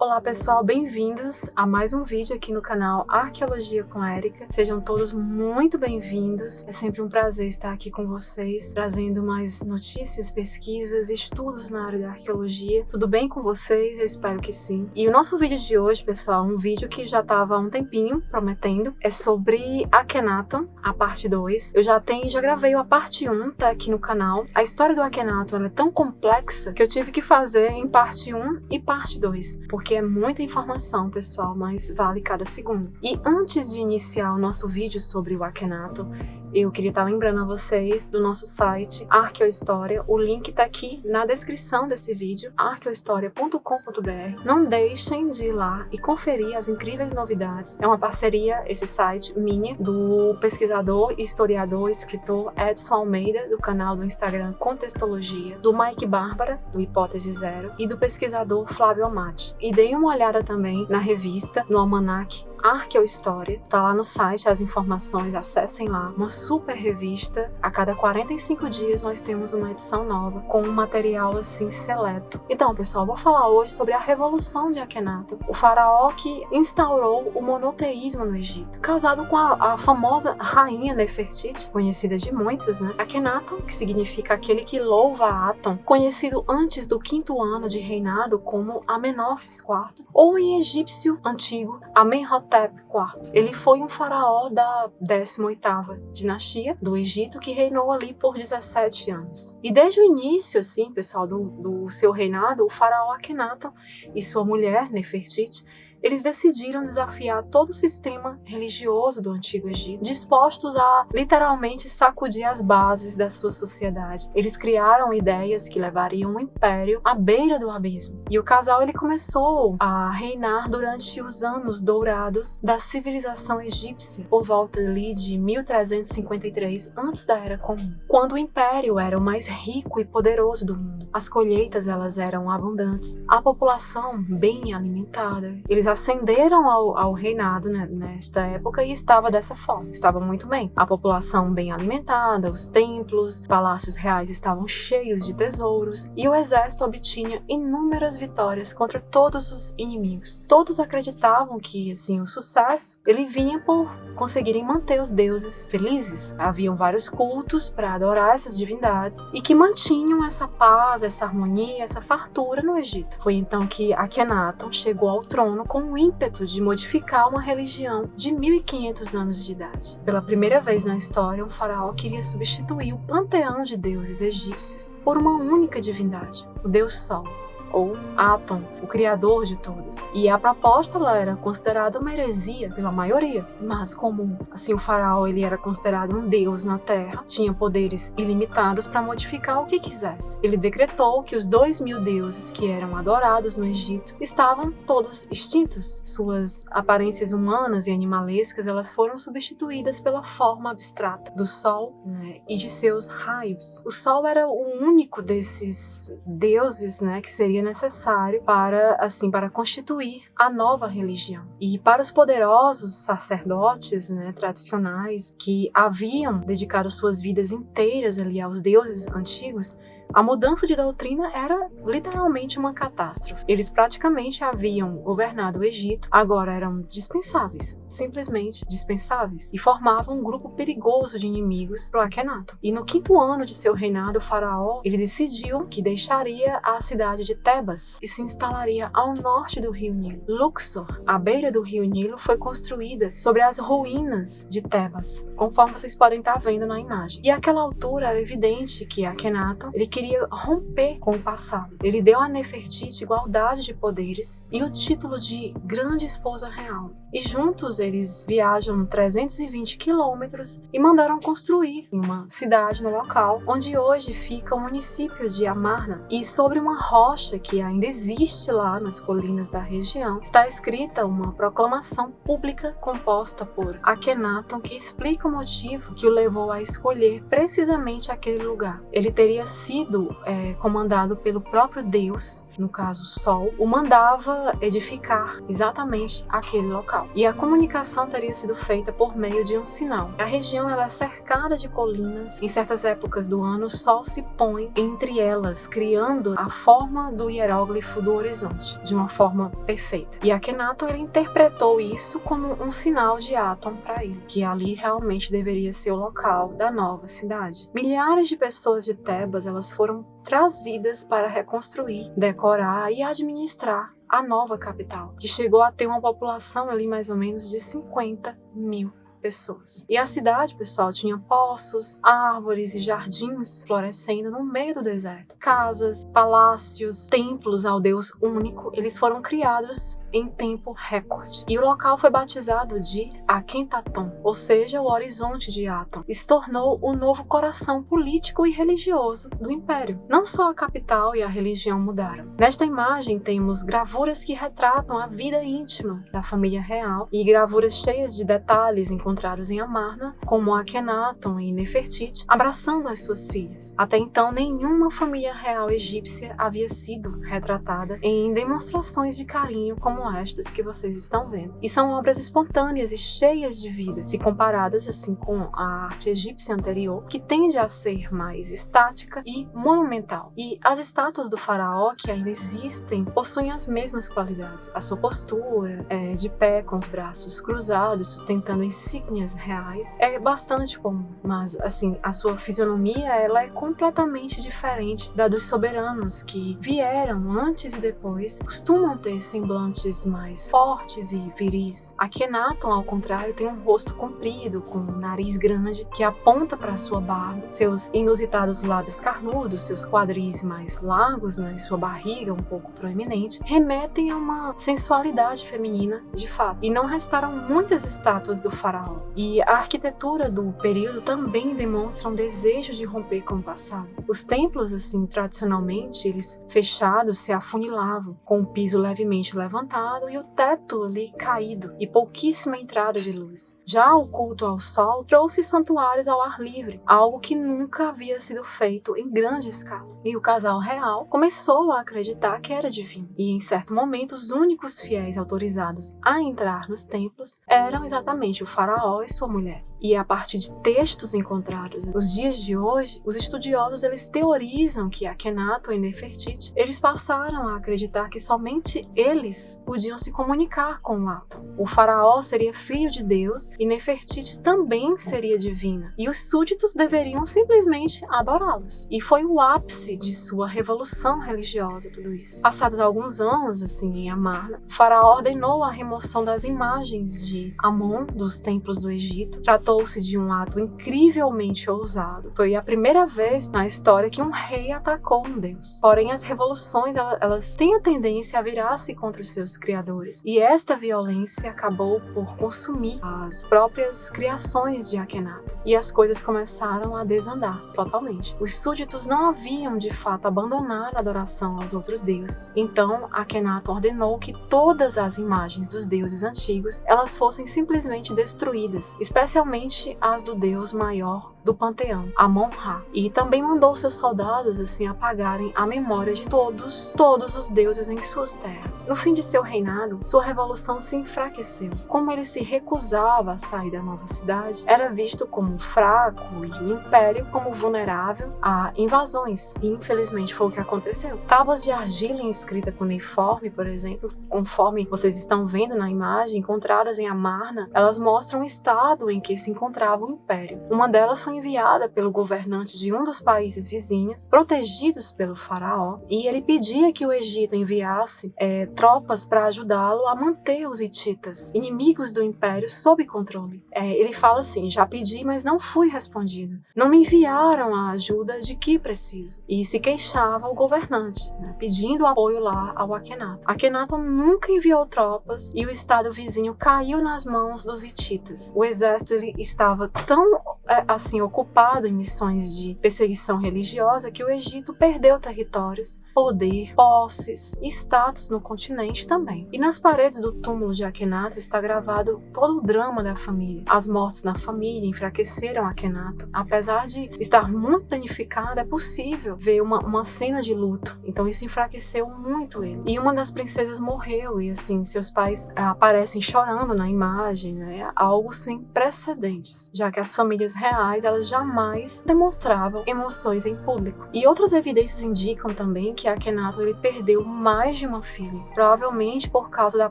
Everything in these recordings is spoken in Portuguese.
Olá pessoal, bem-vindos a mais um vídeo aqui no canal Arqueologia com Érica. Sejam todos muito bem-vindos. É sempre um prazer estar aqui com vocês, trazendo mais notícias, pesquisas, estudos na área da arqueologia. Tudo bem com vocês? Eu espero que sim. E o nosso vídeo de hoje, pessoal, um vídeo que já estava há um tempinho prometendo, é sobre Akhenaton, a parte 2. Eu já gravei a parte 1, tá aqui no canal. A história do Akhenaton ela é tão complexa que eu tive que fazer em parte 1 e parte 2, porque é muita informação, pessoal, mas vale cada segundo. E antes de iniciar o nosso vídeo sobre o Akhenaton, eu queria estar lembrando a vocês do nosso site Arqueohistória. O link tá aqui na descrição desse vídeo, arqueohistoria.com.br. Não deixem de ir lá e conferir as incríveis novidades. É uma parceria, esse site, minha, do pesquisador, historiador, escritor Edson Almeida, do canal do Instagram Contextologia, do Mike Bárbara, do Hipótese Zero, e do pesquisador Flávio Amati. E deem uma olhada também na revista, no almanac Arqueohistória, tá lá no site as informações, acessem lá. Uma super revista, a cada 45 dias nós temos uma edição nova, com um material assim seleto. Então pessoal, vou falar hoje sobre a Revolução de Akhenaton, o faraó que instaurou o monoteísmo no Egito, casado com a famosa rainha Nefertiti, conhecida de muitos, né? Akhenaton, que significa aquele que louva Aton, conhecido antes do 5º ano de reinado como Amenófis IV, ou em egípcio antigo, Amenhotep IV. Ele foi um faraó da 18ª dinastia do Egito que reinou ali por 17 anos. E desde o início, assim, pessoal, do seu reinado, o faraó Akhenaton e sua mulher Nefertiti, eles decidiram desafiar todo o sistema religioso do Antigo Egito, dispostos a literalmente sacudir as bases da sua sociedade. Eles criaram ideias que levariam o império à beira do abismo. E o casal ele começou a reinar durante os anos dourados da civilização egípcia, por volta ali de 1353 antes da Era Comum, quando o império era o mais rico e poderoso do mundo. As colheitas elas eram abundantes, a população bem alimentada. Eles ascenderam ao reinado, né, nesta época, e estava dessa forma, estava muito bem. A população bem alimentada, os templos, palácios reais estavam cheios de tesouros, e o exército obtinha inúmeras vitórias contra todos os inimigos. Todos acreditavam que, assim, o sucesso, ele vinha por conseguirem manter os deuses felizes. Haviam vários cultos para adorar essas divindades, e que mantinham essa paz, essa harmonia, essa fartura no Egito. Foi então que Akhenaton chegou ao trono com o ímpeto de modificar uma religião de 1500 anos de idade. Pela primeira vez na história, um faraó queria substituir o panteão de deuses egípcios por uma única divindade, o Deus Sol, ou Aton, o criador de todos. E a proposta ela era considerada uma heresia pela maioria, mas como assim o faraó ele era considerado um deus na terra, tinha poderes ilimitados para modificar o que quisesse. Ele decretou que os 2000 deuses que eram adorados no Egito estavam todos extintos. Suas aparências humanas e animalescas elas foram substituídas pela forma abstrata do sol, né, e de seus raios. O sol era o único desses deuses, né, que seria necessário para constituir a nova religião. E para os poderosos sacerdotes, né, tradicionais que haviam dedicado suas vidas inteiras ali aos deuses antigos, a mudança de doutrina era literalmente uma catástrofe. Eles praticamente haviam governado o Egito, agora eram dispensáveis, simplesmente dispensáveis, e formavam um grupo perigoso de inimigos para o Akhenaton. E no 5º ano de seu reinado, o faraó ele decidiu que deixaria a cidade de Tebas e se instalaria ao norte do rio Nilo. Luxor, à beira do rio Nilo, foi construída sobre as ruínas de Tebas, conforme vocês podem estar vendo na imagem. E àquela altura era evidente que Akhenaton ele queria romper com o passado. Ele deu a Nefertiti igualdade de poderes e o título de Grande Esposa Real. E juntos eles viajam 320 quilômetros e mandaram construir uma cidade no local, onde hoje fica o município de Amarna. E sobre uma rocha que ainda existe lá nas colinas da região, está escrita uma proclamação pública composta por Akhenaton que explica o motivo que o levou a escolher precisamente aquele lugar. Ele teria sido partido comandado pelo próprio Deus, no caso o Sol, o mandava edificar exatamente aquele local. E a comunicação teria sido feita por meio de um sinal. A região ela é cercada de colinas. Em certas épocas do ano, o Sol se põe entre elas, criando a forma do hieróglifo do horizonte, de uma forma perfeita. E Akhenaton ele interpretou isso como um sinal de Aton para ele, que ali realmente deveria ser o local da nova cidade. Milhares de pessoas de Tebas elas foram trazidas para reconstruir, decorar e administrar a nova capital, que chegou a ter uma população ali mais ou menos de 50 mil pessoas. E a cidade, pessoal, tinha poços, árvores e jardins florescendo no meio do deserto. Casas, palácios, templos ao Deus único, eles foram criados em tempo recorde. E o local foi batizado de Akhetaton, ou seja, o horizonte de Aton. E se tornou o novo coração político e religioso do império. Não só a capital e a religião mudaram. Nesta imagem temos gravuras que retratam a vida íntima da família real e gravuras cheias de detalhes encontrados em Amarna, como Akhenaton e Nefertiti, abraçando as suas filhas. Até então, nenhuma família real egípcia havia sido retratada em demonstrações de carinho como estas que vocês estão vendo. E são obras espontâneas e cheias de vida, se comparadas assim com a arte egípcia anterior, que tende a ser mais estática e monumental. E as estátuas do faraó que ainda existem possuem as mesmas qualidades. A sua postura, de pé com os braços cruzados, sustentando insígnias reais, é bastante comum. Mas assim, a sua fisionomia ela é completamente diferente da dos soberanos que vieram antes e depois, costumam ter semblantes mais fortes e viris. Akhenaton, ao contrário, tem um rosto comprido, com um nariz grande que aponta para sua barba, seus inusitados lábios carnudos, seus quadris mais largos, né, e sua barriga um pouco proeminente, remetem a uma sensualidade feminina de fato. E não restaram muitas estátuas do faraó. E a arquitetura do período também demonstra um desejo de romper com o passado. Os templos, assim, tradicionalmente, eles fechados se afunilavam, com o piso levemente levantado e o teto ali caído e pouquíssima entrada de luz. Já o culto ao sol trouxe santuários ao ar livre, algo que nunca havia sido feito em grande escala. E o casal real começou a acreditar que era divino. E em certo momento, os únicos fiéis autorizados a entrar nos templos eram exatamente o faraó e sua mulher. E a partir de textos encontrados nos dias de hoje, os estudiosos eles teorizam que Akhenaton e Nefertiti eles passaram a acreditar que somente eles podiam se comunicar com o Aton. O faraó seria filho de Deus e Nefertiti também seria divina. E os súditos deveriam simplesmente adorá-los. E foi o ápice de sua revolução religiosa tudo isso. Passados alguns anos, assim, em Amarna, o faraó ordenou a remoção das imagens de Amon dos templos do Egito. Tratou-se de um ato incrivelmente ousado. Foi a primeira vez na história que um rei atacou um deus. Porém, as revoluções elas têm a tendência a virar-se contra os seus criadores. E esta violência acabou por consumir as próprias criações de Akhenaton. E as coisas começaram a desandar totalmente. Os súditos não haviam de fato abandonado a adoração aos outros deuses. Então, Akhenaton ordenou que todas as imagens dos deuses antigos elas fossem simplesmente destruídas, especialmente as do deus maior do panteão, Amon-Ra. E também mandou seus soldados assim apagarem a memória de todos os deuses em suas terras. No fim de seu reinado, sua revolução se enfraqueceu. Como ele se recusava a sair da nova cidade, era visto como fraco e o império como vulnerável a invasões. E infelizmente foi o que aconteceu. Tábuas de argila inscrita cuneiforme, por exemplo, conforme vocês estão vendo na imagem, encontradas em Amarna, elas mostram o estado em que se encontrava o império. Uma delas foi enviada pelo governante de um dos países vizinhos, protegidos pelo faraó, e ele pedia que o Egito enviasse tropas para ajudá-lo a manter os hititas, inimigos do império, sob controle. Ele fala assim: já pedi, mas não fui respondido. Não me enviaram a ajuda de que preciso. E se queixava o governante, né, pedindo apoio lá ao Akhenaton. Akhenaton nunca enviou tropas e o estado vizinho caiu nas mãos dos hititas. O exército ele estava tão assim ocupado em missões de perseguição religiosa que o Egito perdeu territórios, poder, posses e status no continente também. E nas paredes do túmulo de Akhenaton está gravado todo o drama da família. As mortes na família enfraqueceram Akhenaton. Apesar de estar muito danificada, é possível ver uma cena de luto. Então isso enfraqueceu muito ele. E uma das princesas morreu e assim seus pais aparecem chorando na imagem, né? Algo sem precedentes, já que as famílias reais elas jamais demonstravam emoções em público. E outras evidências indicam também que Akhenaton ele perdeu mais de uma filha, provavelmente por causa da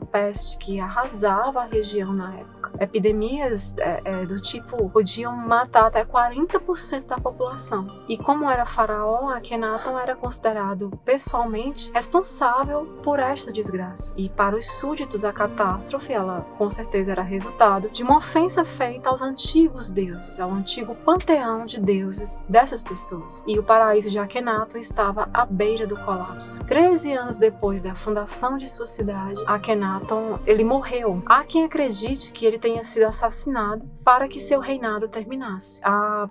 peste que arrasava a região na época. Epidemias do tipo podiam matar até 40% da população. E como era faraó, Akhenaton era considerado pessoalmente responsável por esta desgraça. E para os súditos a catástrofe, ela com certeza era resultado de uma ofensa feita aos antigos deuses, ao antigo panteão de deuses dessas pessoas. E o paraíso de Akhenaton estava à beira do colapso. 13 anos depois da fundação de sua cidade, Akhenaton ele morreu. Há quem acredite que ele tenha sido assassinado para que seu reinado terminasse. Há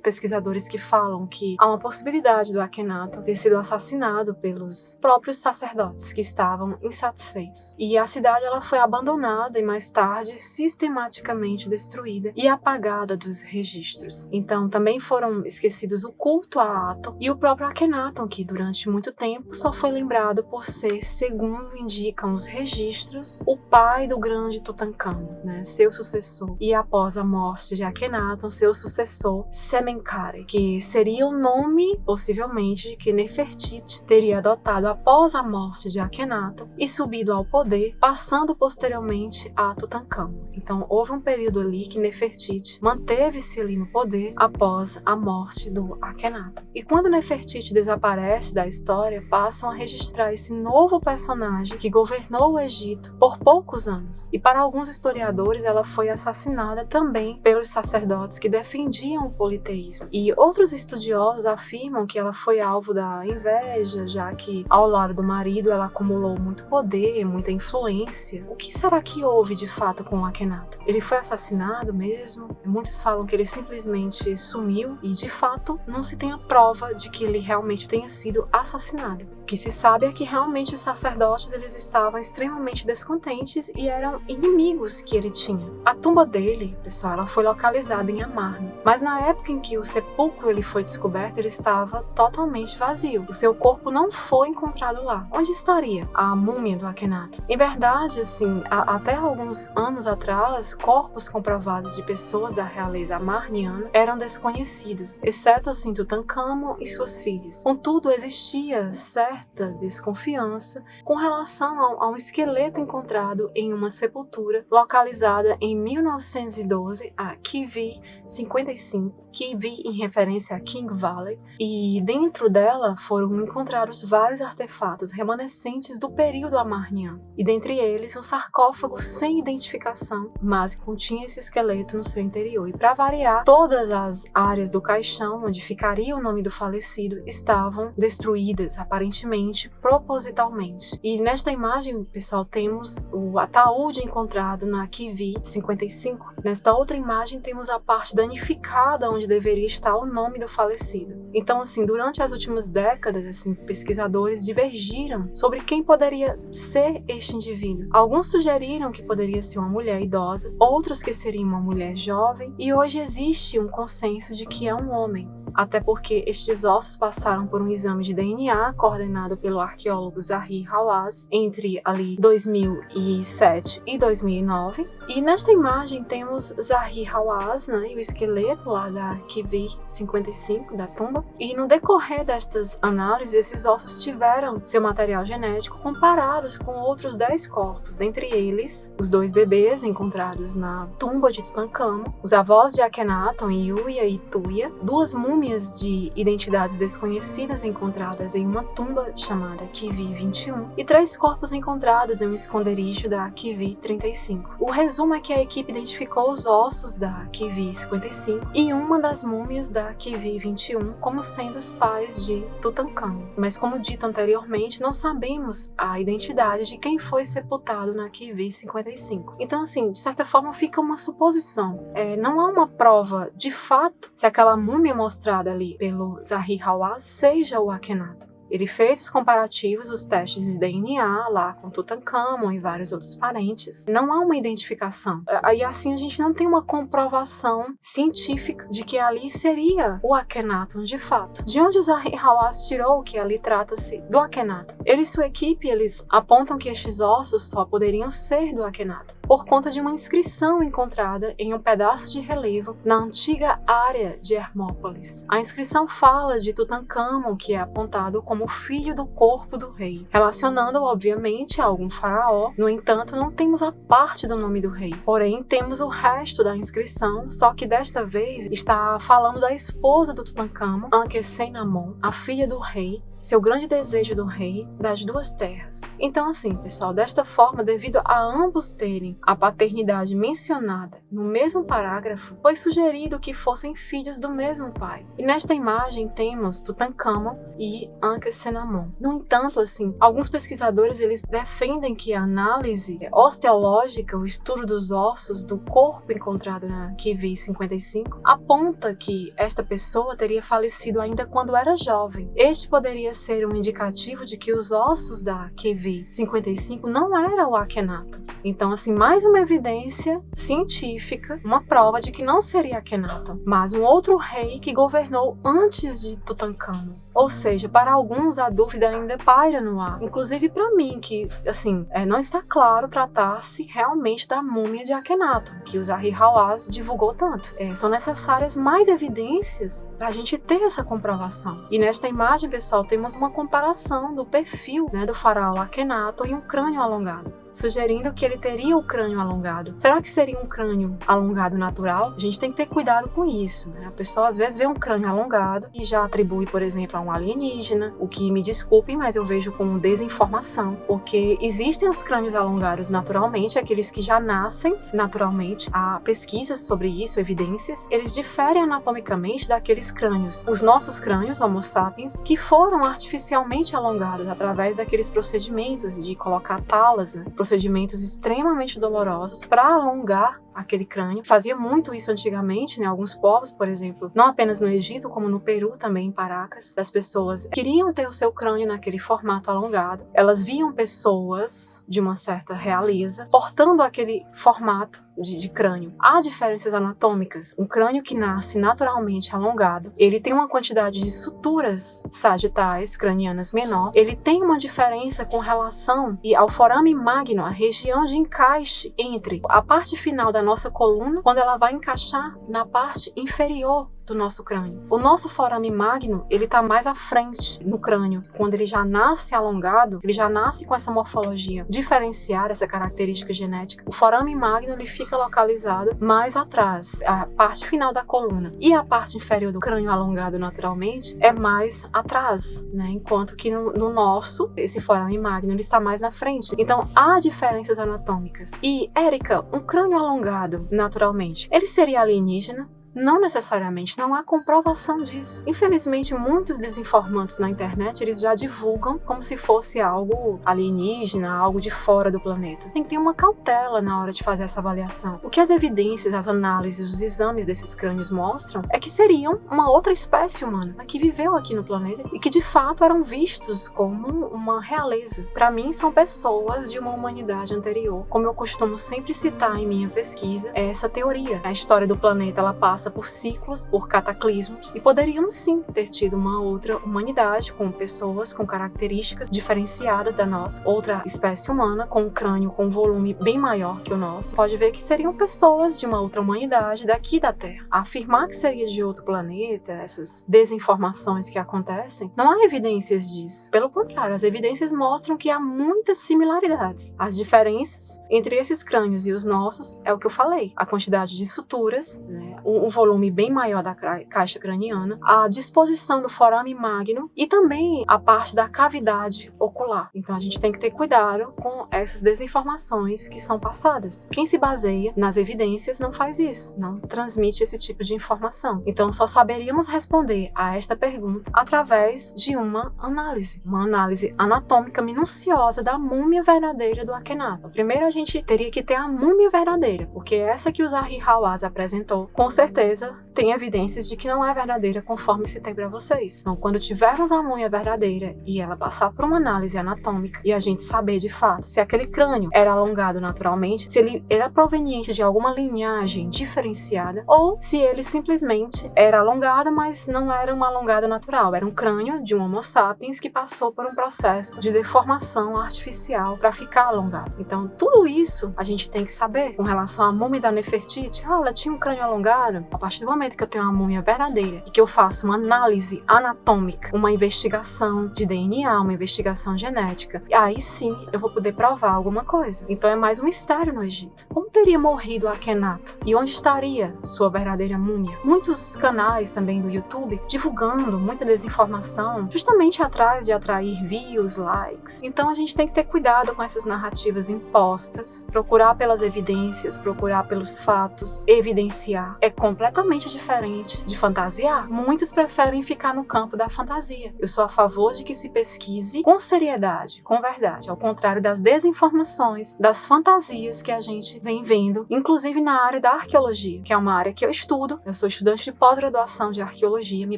pesquisadores que falam que há uma possibilidade do Akhenaton ter sido assassinado pelos próprios sacerdotes que estavam insatisfeitos. E a cidade ela foi abandonada e mais tarde sistematicamente destruída e apagada dos registros. Então também foram esquecidos o culto a Aton e o próprio Akhenaton, que durante muito tempo só foi lembrado por ser, segundo indicam os registros, o pai do grande Tutankhamon, né, seu sucessor. E após a morte de Akhenaton, seu sucessor, Semenkhare, que seria o nome, possivelmente, que Nefertiti teria adotado após a morte de Akhenaton e subido ao poder, passando posteriormente a Tutankhamon. Então houve um período ali que Nefertiti manteve-se ali no poder após a morte do Akhenaton. E quando Nefertiti desaparece da história, passam a registrar esse novo personagem que governou o Egito por poucos anos. E para alguns historiadores ela foi assassinada também pelos sacerdotes que defendiam o politeísmo. E outros estudiosos afirmam que ela foi alvo da inveja, já que ao lado do marido ela acumulou muito poder, muita influência. O que será que houve de fato com Akhenaton? Ele foi assassinado mesmo? Muitos falam que ele simplesmente sumiu e de fato não se tem a prova de que ele realmente tenha sido assassinado. O que se sabe é que realmente os sacerdotes eles estavam extremamente descontentes e eram inimigos que ele tinha. A tumba dele, pessoal, ela foi localizada em Amarna, mas na época em que o sepulcro ele foi descoberto, ele estava totalmente vazio. O seu corpo não foi encontrado lá. Onde estaria a múmia do Akhenaton? Em verdade, assim, até alguns anos atrás, corpos comprovados de pessoas da realeza amarniana eram desconhecidos, exceto assim Tutankhamon e suas filhas. Contudo, existia certa desconfiança com relação a um esqueleto encontrado em uma sepultura localizada em 1912, a Kivi 55, Kivi em referência a King Valley, e dentro dela foram encontrados vários artefatos remanescentes do período amarniano, e dentre eles um sarcófago sem identificação, mas que continha esse esqueleto no seu interior. E para variar, todas as áreas do caixão onde ficaria o nome do falecido estavam destruídas, aparentemente propositalmente. E nesta imagem, pessoal, temos o ataúde encontrado na Kivi 55. Nesta outra imagem temos a parte danificada onde deveria estar o nome do falecido. Então, assim, durante as últimas décadas, assim, pesquisadores divergiram sobre quem poderia ser este indivíduo. Alguns sugeriram que poderia ser uma mulher idosa, outros que seria uma mulher jovem, e hoje existe um consenso de que é um homem. Até porque estes ossos passaram por um exame de DNA coordenado pelo arqueólogo Zahi Hawass entre ali 2007 e 2009. E nesta imagem temos Zahi Hawass, né, e o esqueleto lá da Kivi 55, da tumba. E no decorrer destas análises, esses ossos tiveram seu material genético comparados com outros 10 corpos, dentre eles os 2 bebês encontrados na tumba de Tutankhamon, os avós de Akhenaton, Yuya e Tuya, 2 múmias múmias de identidades desconhecidas encontradas em uma tumba chamada Kivi 21 e 3 corpos encontrados em um esconderijo da Kivi 35. O resumo é que a equipe identificou os ossos da Kivi 55 e uma das múmias da Kivi 21 como sendo os pais de Tutankhamon. Mas como dito anteriormente, não sabemos a identidade de quem foi sepultado na Kivi 55. Então, assim, de certa forma fica uma suposição. Não há uma prova de fato se aquela múmia mostrada ali pelo Zahi Hawass seja o Akhenaton. Ele fez os comparativos, os testes de DNA lá com Tutankhamon e vários outros parentes. Não há uma identificação. E assim a gente não tem uma comprovação científica de que ali seria o Akhenaton de fato. De onde o Zahi Hawass tirou que ali trata-se do Akhenaton? Ele e sua equipe, eles apontam que estes ossos só poderiam ser do Akhenaton por conta de uma inscrição encontrada em um pedaço de relevo na antiga área de Hermópolis. A inscrição fala de Tutankhamon, que é apontado como filho do corpo do rei, relacionando obviamente a algum faraó. No entanto, não temos a parte do nome do rei, porém temos o resto da inscrição, só que desta vez está falando da esposa do Tutankhamon, Ankhesenamon, a filha do rei, seu grande desejo do rei das duas terras. Então assim, pessoal, desta forma, devido a ambos terem a paternidade mencionada no mesmo parágrafo, foi sugerido que fossem filhos do mesmo pai. E nesta imagem temos Tutankhamon e Ankhesenamon. No entanto, assim, alguns pesquisadores eles defendem que a análise osteológica, o estudo dos ossos do corpo encontrado na Kivi 55, aponta que esta pessoa teria falecido ainda quando era jovem. Este poderia ser um indicativo de que os ossos da Kivi 55 não era o Akhenaton. Então, assim, mais uma evidência científica, uma prova de que não seria Akhenaton, mas um outro rei que governou antes de Tutankhamon. Ou seja, para alguns a dúvida ainda paira no ar. Inclusive para mim, que assim, não está claro tratar-se realmente da múmia de Akhenaton, que o Zahi Hawass divulgou tanto. São necessárias mais evidências para a gente ter essa comprovação. E nesta imagem, pessoal, temos uma comparação do perfil, do faraó Akhenaton e um crânio alongado, sugerindo que ele teria o crânio alongado. Será que seria um crânio alongado natural? A gente tem que ter cuidado com isso, A pessoa às vezes vê um crânio alongado e já atribui, por exemplo, a um alienígena, o que, me desculpem, mas eu vejo como desinformação, porque existem os crânios alongados naturalmente, aqueles que já nascem naturalmente. Há pesquisas sobre isso, evidências. Eles diferem anatomicamente daqueles crânios, os nossos crânios, Homo sapiens, que foram artificialmente alongados através daqueles procedimentos de colocar talas, procedimentos extremamente dolorosos para alongar aquele crânio. Fazia muito isso antigamente, alguns povos, por exemplo, não apenas no Egito, como no Peru também, em Paracas, as pessoas queriam ter o seu crânio naquele formato alongado. Elas viam pessoas de uma certa realeza portando aquele formato de crânio. Há diferenças anatômicas. Um crânio que nasce naturalmente alongado, ele tem uma quantidade de suturas sagitais cranianas menor, ele tem uma diferença com relação ao forame magno, a região de encaixe entre a parte final da nossa coluna, quando ela vai encaixar na parte inferior do nosso crânio. O nosso forame magno, ele está mais à frente no crânio. Quando ele já nasce alongado, ele já nasce com essa morfologia diferenciada, essa característica genética. O forame magno, ele fica localizado mais atrás, a parte final da coluna. E a parte inferior do crânio alongado naturalmente é mais atrás, Enquanto que no nosso, esse forame magno, ele está mais na frente. Então, há diferenças anatômicas. E, Érica, um crânio alongado naturalmente, ele seria alienígena? Não necessariamente, não há comprovação disso. Infelizmente, muitos desinformantes na internet, eles já divulgam como se fosse algo alienígena, algo de fora do planeta. Tem que ter uma cautela na hora de fazer essa avaliação. O que as evidências, as análises, os exames desses crânios mostram é que seriam uma outra espécie humana que viveu aqui no planeta e que de fato eram vistos como uma realeza. Para mim, são pessoas de uma humanidade anterior. Como eu costumo sempre citar em minha pesquisa, é essa teoria. A história do planeta, ela passa por ciclos, por cataclismos, e poderíamos sim ter tido uma outra humanidade com pessoas com características diferenciadas da nossa, outra espécie humana com um crânio com um volume bem maior que o nosso. Pode ver que seriam pessoas de uma outra humanidade daqui da Terra. Afirmar que seria de outro planeta, essas desinformações que acontecem, não há evidências disso. Pelo contrário, as evidências mostram que há muitas similaridades. As diferenças entre esses crânios e os nossos é o que eu falei. A quantidade de suturas, o volume bem maior da caixa craniana, a disposição do forame magno e também a parte da cavidade ocular. Então a gente tem que ter cuidado com essas desinformações que são passadas. Quem se baseia nas evidências não faz isso, não transmite esse tipo de informação. Então só saberíamos responder a esta pergunta através de uma análise anatômica minuciosa da múmia verdadeira do Akhenaton. Primeiro a gente teria que ter a múmia verdadeira, porque essa que o Zahi Hawass apresentou, com certeza tem evidências de que não é verdadeira, conforme citei para vocês. Então, quando tivermos a múmia verdadeira e ela passar por uma análise anatômica e a gente saber de fato se aquele crânio era alongado naturalmente, se ele era proveniente de alguma linhagem diferenciada ou se ele simplesmente era alongado, mas não era uma alongada natural, era um crânio de um Homo sapiens que passou por um processo de deformação artificial para ficar alongado. Então, tudo isso a gente tem que saber com relação à múmia da Nefertiti. Ela tinha um crânio alongado. A partir do momento que eu tenho uma múmia verdadeira e que eu faço uma análise anatômica, uma investigação de DNA, uma investigação genética, e aí sim eu vou poder provar alguma coisa. Então é mais um mistério no Egito. Como teria morrido Akhenaton? E onde estaria sua verdadeira múmia? Muitos canais também do YouTube divulgando muita desinformação, justamente atrás de atrair views, likes. Então a gente tem que ter cuidado com essas narrativas impostas, procurar pelas evidências, procurar pelos fatos, evidenciar. É completamente diferente de fantasiar. Muitos preferem ficar no campo da fantasia. Eu sou a favor de que se pesquise com seriedade, com verdade, ao contrário das desinformações, das fantasias que a gente vem vendo, inclusive na área da arqueologia, que é uma área que eu estudo. Eu sou estudante de pós-graduação de arqueologia, me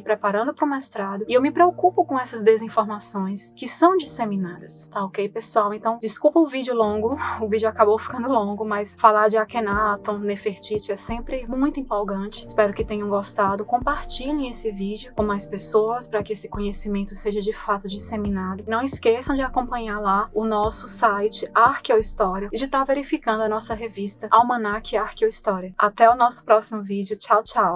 preparando para o mestrado, e eu me preocupo com essas desinformações que são disseminadas. Tá ok, pessoal? Então, desculpa o vídeo longo, o vídeo acabou ficando longo, mas falar de Akhenaton, Nefertiti é sempre muito empolgante. Espero que tenham gostado. Compartilhem esse vídeo com mais pessoas para que esse conhecimento seja de fato disseminado. Não esqueçam de acompanhar lá o nosso site Arqueohistória e de estar verificando a nossa revista Almanac Arqueohistória. Até o nosso próximo vídeo. Tchau, tchau!